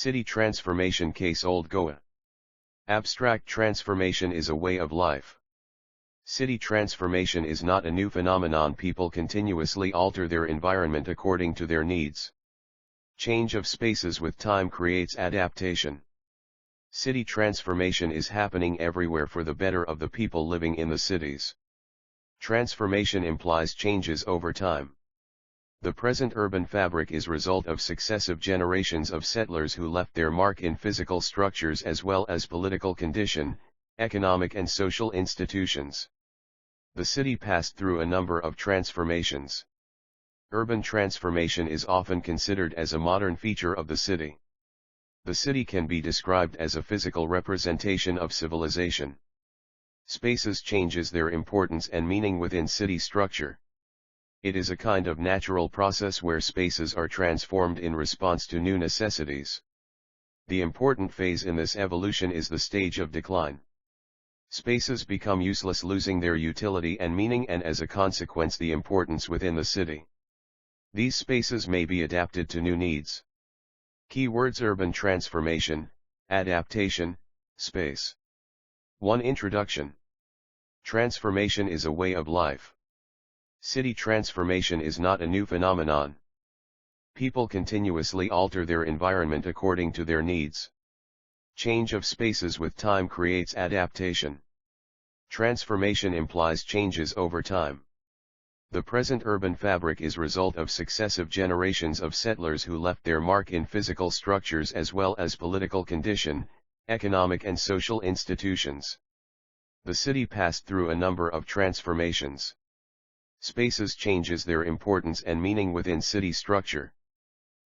City transformation case Old Goa. Abstract transformation is a way of life. City transformation is not a new phenomenon. People continuously alter their environment according to their needs. Change of spaces with time creates adaptation. City transformation is happening everywhere for the better of the people living in the cities. Transformation implies changes over time. The present urban fabric is result of successive generations of settlers who left their mark in physical structures as well as political condition, economic and social institutions. The city passed through a number of transformations. Urban transformation is often considered as a modern feature of the city. The city can be described as a physical representation of civilization. Spaces changes their importance and meaning within city structure. It is a kind of natural process where spaces are transformed in response to new necessities. The important phase in this evolution is the stage of decline. Spaces become useless, losing their utility and meaning, and as a consequence the importance within the city. These spaces may be adapted to new needs. Keywords: urban transformation, adaptation, space. 1. Introduction. Transformation is a way of life. City transformation is not a new phenomenon. People continuously alter their environment according to their needs. Change of spaces with time creates adaptation. Transformation implies changes over time. The present urban fabric is result of successive generations of settlers who left their mark in physical structures as well as political condition, economic and social institutions. The city passed through a number of transformations. Spaces changes their importance and meaning within city structure.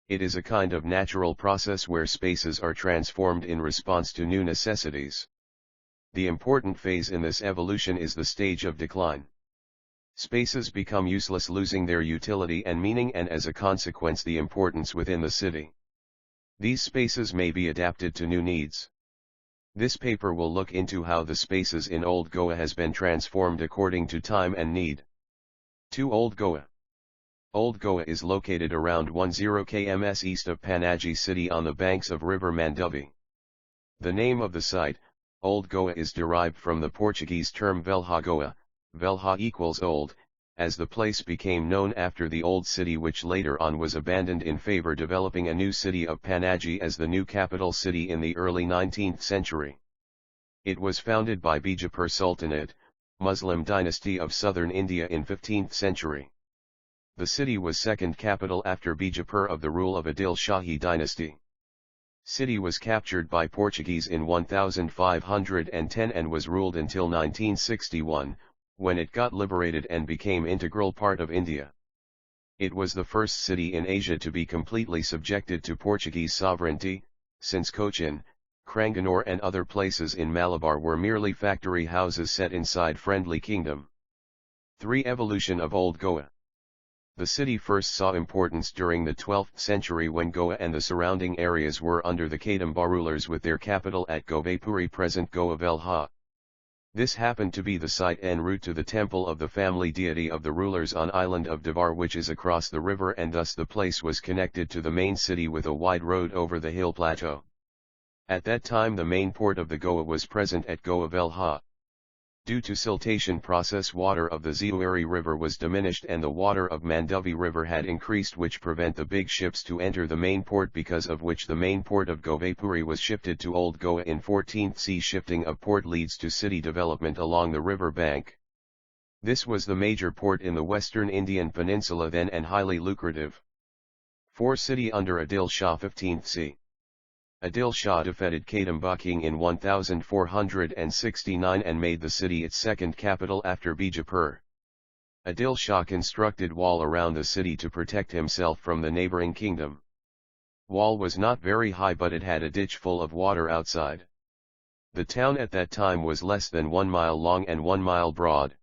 It is a kind of natural process where spaces are transformed in response to new necessities. The important phase in this evolution is the stage of decline. Spaces become useless, losing their utility and meaning, and as a consequence the importance within the city. These spaces may be adapted to new needs. This paper will look into how the spaces in Old Goa has been transformed according to time and need. 2. Old Goa. Old Goa is located around 10 km east of Panaji city on the banks of river Mandovi. The name of the site, Old Goa, is derived from the Portuguese term Velha Goa, Velha equals old, as the place became known after the old city which later on was abandoned in favor developing a new city of Panaji as the new capital city in the early 19th century. It was founded by Bijapur Sultanate, Muslim dynasty of southern India in 15th century. The city was second capital after Bijapur of the rule of Adil Shahi dynasty. City was captured by Portuguese in 1510 and was ruled until 1961, when it got liberated and became integral part of India. It was the first city in Asia to be completely subjected to Portuguese sovereignty, since Cochin, Cranganore and other places in Malabar were merely factory houses set inside friendly kingdom. 3. Evolution of Old Goa. The city first saw importance during the 12th century when Goa and the surrounding areas were under the Kadamba rulers with their capital at Govapuri, present Goa Velha. This happened to be the site en route to the temple of the family deity of the rulers on island of Devar, which is across the river, and thus the place was connected to the main city with a wide road over the hill plateau. At that time the main port of the Goa was present at Goa Velha. Due to siltation process, water of the Zeuari river was diminished and the water of Mandovi river had increased, which prevent the big ships to enter the main port, because of which the main port of Govapuri was shifted to Old Goa in 14th C. Shifting of port leads to city development along the river bank. This was the major port in the western Indian peninsula then and highly lucrative. 4. City under Adil Shah 15th C. Adil Shah defeated Kadamba king in 1469 and made the city its second capital after Bijapur. Adil Shah constructed wall around the city to protect himself from the neighboring kingdom. Wall was not very high, but it had a ditch full of water outside. The town at that time was less than 1 mile long and 1 mile broad.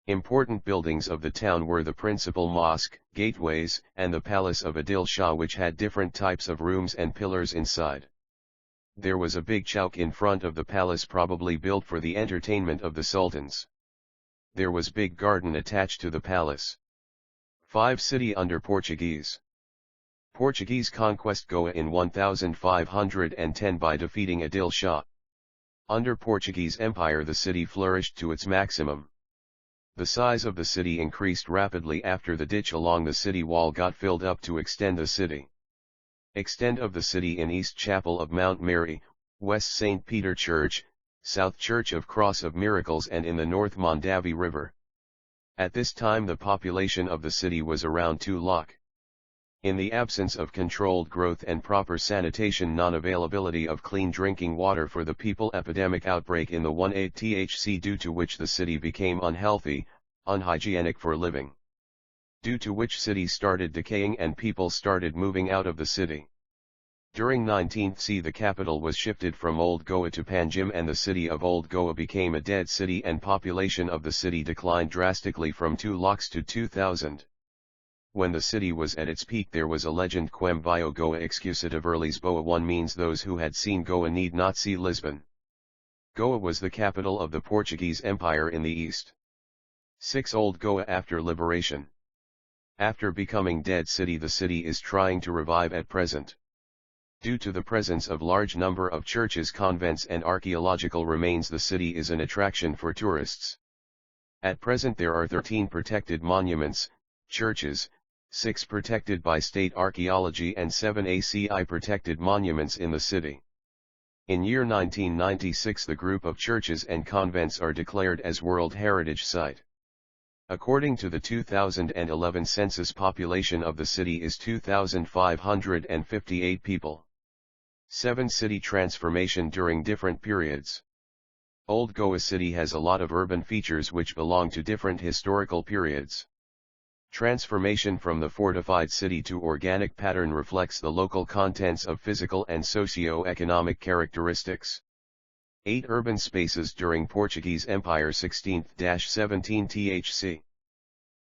Important buildings of the town were the principal mosque, gateways, and the palace of Adil Shah, which had different types of rooms and pillars inside. There was a big chowk in front of the palace, probably built for the entertainment of the sultans. There was big garden attached to the palace. 5. City under Portuguese. Portuguese conquest Goa in 1510 by defeating Adil Shah. Under Portuguese Empire the city flourished to its maximum. The size of the city increased rapidly after the ditch along the city wall got filled up to extend the city. Extent of the city in East Chapel of Mount Mary, West St. Peter Church, South Church of Cross of Miracles and in the North Mondavi River. At this time the population of the city was around 2 lakh. In the absence of controlled growth and proper sanitation, non-availability of clean drinking water for the people, epidemic outbreak in the 18THC due to which the city became unhealthy, unhygienic for living. Due to which city started decaying and people started moving out of the city. During 19th C the capital was shifted from Old Goa to Panjim and the city of Old Goa became a dead city and population of the city declined drastically from 2 lakhs to 2,000. When the city was at its peak there was a legend Quem Bio Goa excusative Lisboa, one means those who had seen Goa need not see Lisbon. Goa was the capital of the Portuguese Empire in the east. 6 Old Goa after liberation. After becoming dead city the city is trying to revive at present. Due to the presence of large number of churches, convents and archaeological remains the city is an attraction for tourists. At present there are 13 protected monuments, churches, 6 protected by state archaeology and 7 ACI protected monuments in the city. In year 1996 the group of churches and convents are declared as World Heritage Site. According to the 2011 census, population of the city is 2,558 people. 7 City transformation during different periods. Old Goa city has a lot of urban features which belong to different historical periods. Transformation from the fortified city to organic pattern reflects the local contents of physical and socio-economic characteristics. 8 Urban spaces during Portuguese Empire 16th-17 THC.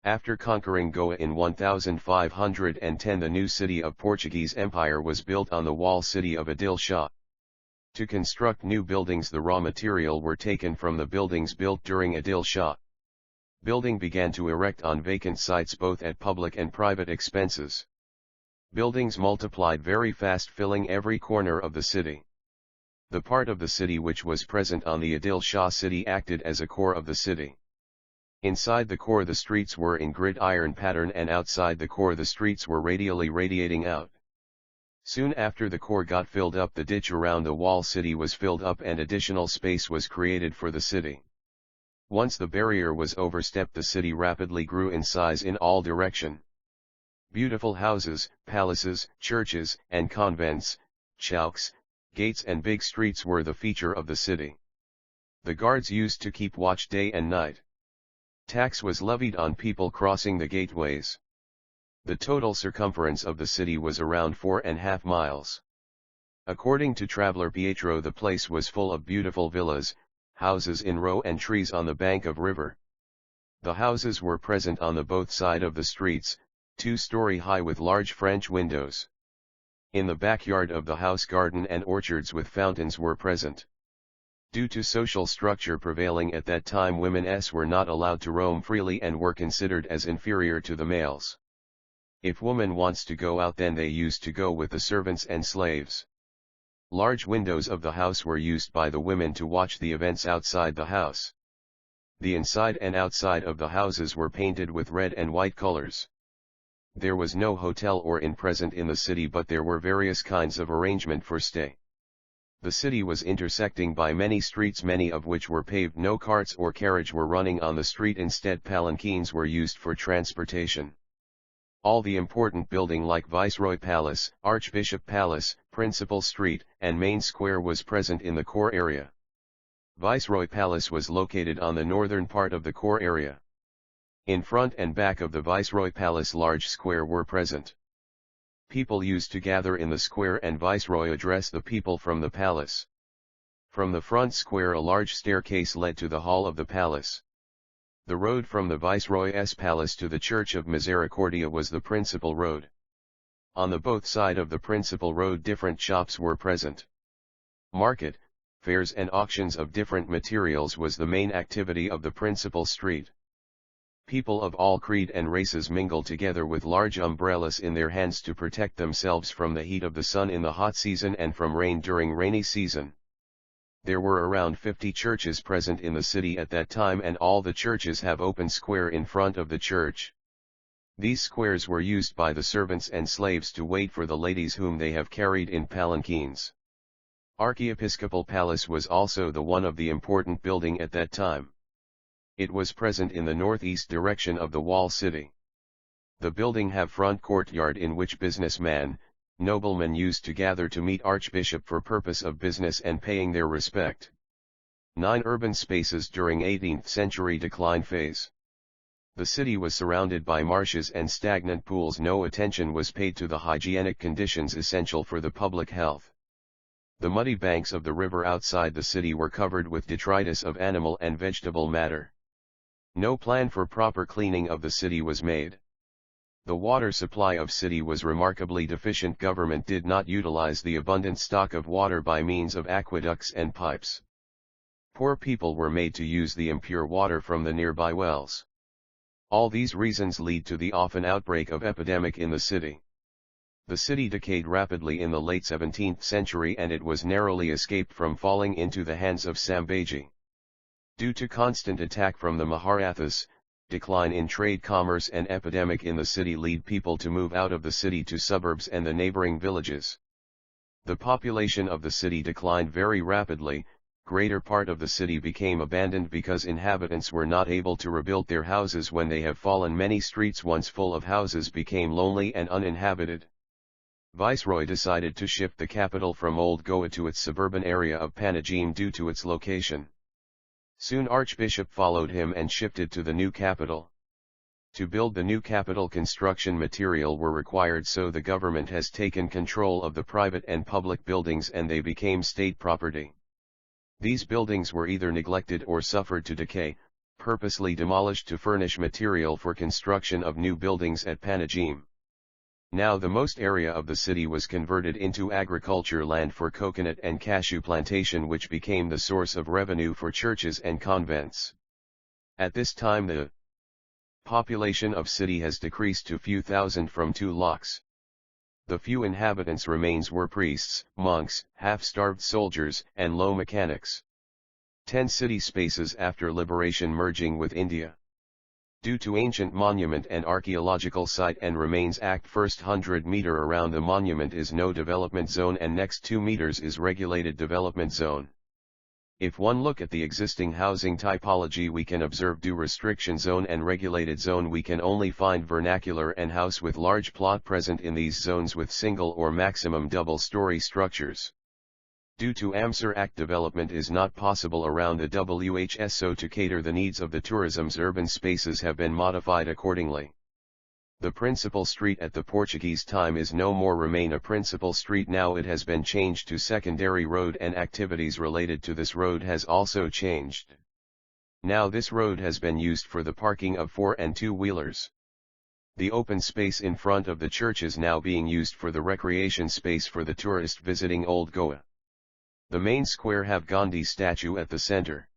After conquering Goa in 1510 the new city of Portuguese Empire was built on the wall city of Adil Shah. To construct new buildings the raw material were taken from the buildings built during Adil Shah. Building began to erect on vacant sites both at public and private expenses. Buildings multiplied very fast, filling every corner of the city. The part of the city which was present on the Adil Shah city acted as a core of the city. Inside the core the streets were in gridiron pattern and outside the core the streets were radially radiating out. Soon after the core got filled up the ditch around the wall city was filled up and additional space was created for the city. Once the barrier was overstepped the city rapidly grew in size in all direction. Beautiful houses, palaces, churches, and convents, chowks, gates and big streets were the feature of the city. The guards used to keep watch day and night. Tax was levied on people crossing the gateways. The total circumference of the city was around 4.5 miles. According to traveler Pietro the place was full of beautiful villas, houses in row and trees on the bank of river. The houses were present on the both side of the streets, 2-story high with large French windows. In the backyard of the house garden and orchards with fountains were present. Due to social structure prevailing at that time women were not allowed to roam freely and were considered as inferior to the males. If woman wants to go out then they used to go with the servants and slaves. Large windows of the house were used by the women to watch the events outside the house. The inside and outside of the houses were painted with red and white colors. There was no hotel or inn present in the city but there were various kinds of arrangement for stay. The city was intersecting by many streets, many of which were paved. No carts or carriage were running on the street, instead palanquins were used for transportation. All the important building like Viceroy Palace, Archbishop Palace, Principal Street, and Main Square was present in the core area. Viceroy Palace was located on the northern part of the core area. In front and back of the Viceroy Palace large square were present. People used to gather in the square and Viceroy addressed the people from the palace. From the front square a large staircase led to the hall of the palace. The road from the Viceroy's palace to the Church of Misericordia was the principal road. On the both side of the principal road different shops were present. Market, fairs and auctions of different materials was the main activity of the principal street. People of all creed and races mingle together with large umbrellas in their hands to protect themselves from the heat of the sun in the hot season and from rain during rainy season. There were around 50 churches present in the city at that time, and all the churches have open square in front of the church. These squares were used by the servants and slaves to wait for the ladies whom they have carried in palanquins. Archiepiscopal Palace was also the one of the important building at that time. It was present in the northeast direction of the wall city. The building have front courtyard in which businessmen, noblemen used to gather to meet archbishop for purpose of business and paying their respect. 9 urban spaces during 18th century decline phase. The city was surrounded by marshes and stagnant pools. No attention was paid to the hygienic conditions essential for the public health. The muddy banks of the river outside the city were covered with detritus of animal and vegetable matter. No plan for proper cleaning of the city was made. The water supply of city was remarkably deficient. Government did not utilize the abundant stock of water by means of aqueducts and pipes. Poor people were made to use the impure water from the nearby wells. All these reasons lead to the often outbreak of epidemic in the city. The city decayed rapidly in the late 17th century, and it was narrowly escaped from falling into the hands of Sambhaji. Due to constant attack from the Maharathas, decline in trade commerce and epidemic in the city lead people to move out of the city to suburbs and the neighboring villages. The population of the city declined very rapidly. Greater part of the city became abandoned because inhabitants were not able to rebuild their houses when they have fallen. Many streets once full of houses became lonely and uninhabited. Viceroy decided to shift the capital from Old Goa to its suburban area of Panajim due to its location. Soon Archbishop followed him and shifted to the new capital. To build the new capital, construction material were required, so the government has taken control of the private and public buildings and they became state property. These buildings were either neglected or suffered to decay, purposely demolished to furnish material for construction of new buildings at Panajim. Now the most area of the city was converted into agriculture land for coconut and cashew plantation, which became the source of revenue for churches and convents. At this time the population of city has decreased to few thousand from 2 lakhs. The few inhabitants remains were priests, monks, half-starved soldiers, and low mechanics. 10 city spaces after liberation merging with India. Due to ancient monument and archaeological site and remains act, first 100 meter around the monument is no development zone and next 2 meters is regulated development zone. If one look at the existing housing typology, we can observe due restriction zone and regulated zone. We can only find vernacular and house with large plot present in these zones with single or maximum double-story structures. Due to AMSAR Act, development is not possible around the WHS, so to cater the needs of the tourism's urban spaces have been modified accordingly. The principal street at the Portuguese time is no more remain a principal street. Now it has been changed to secondary road and activities related to this road has also changed. Now this road has been used for the parking of 4 and 2-wheelers. The open space in front of the church is now being used for the recreation space for the tourist visiting Old Goa. The main square have Gandhi statue at the center.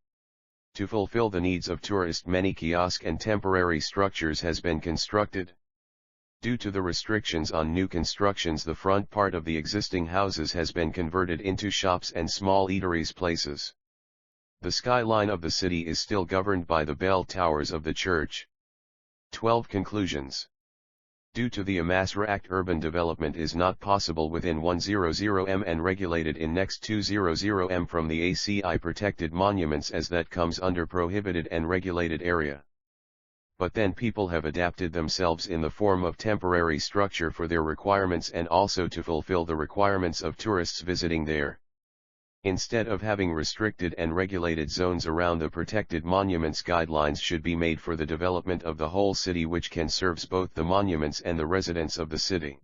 To fulfill the needs of tourists, many kiosk and temporary structures has been constructed. Due to the restrictions on new constructions, the front part of the existing houses has been converted into shops and small eateries places. The skyline of the city is still governed by the bell towers of the church. 12 Conclusions. Due to the AMSAR Act, urban development is not possible within 100 m and regulated in next 200 m from the ACI protected monuments, as that comes under prohibited and regulated area. But then people have adapted themselves in the form of temporary structure for their requirements and also to fulfill the requirements of tourists visiting there. Instead of having restricted and regulated zones around the protected monuments, guidelines should be made for the development of the whole city, which can serve both the monuments and the residents of the city.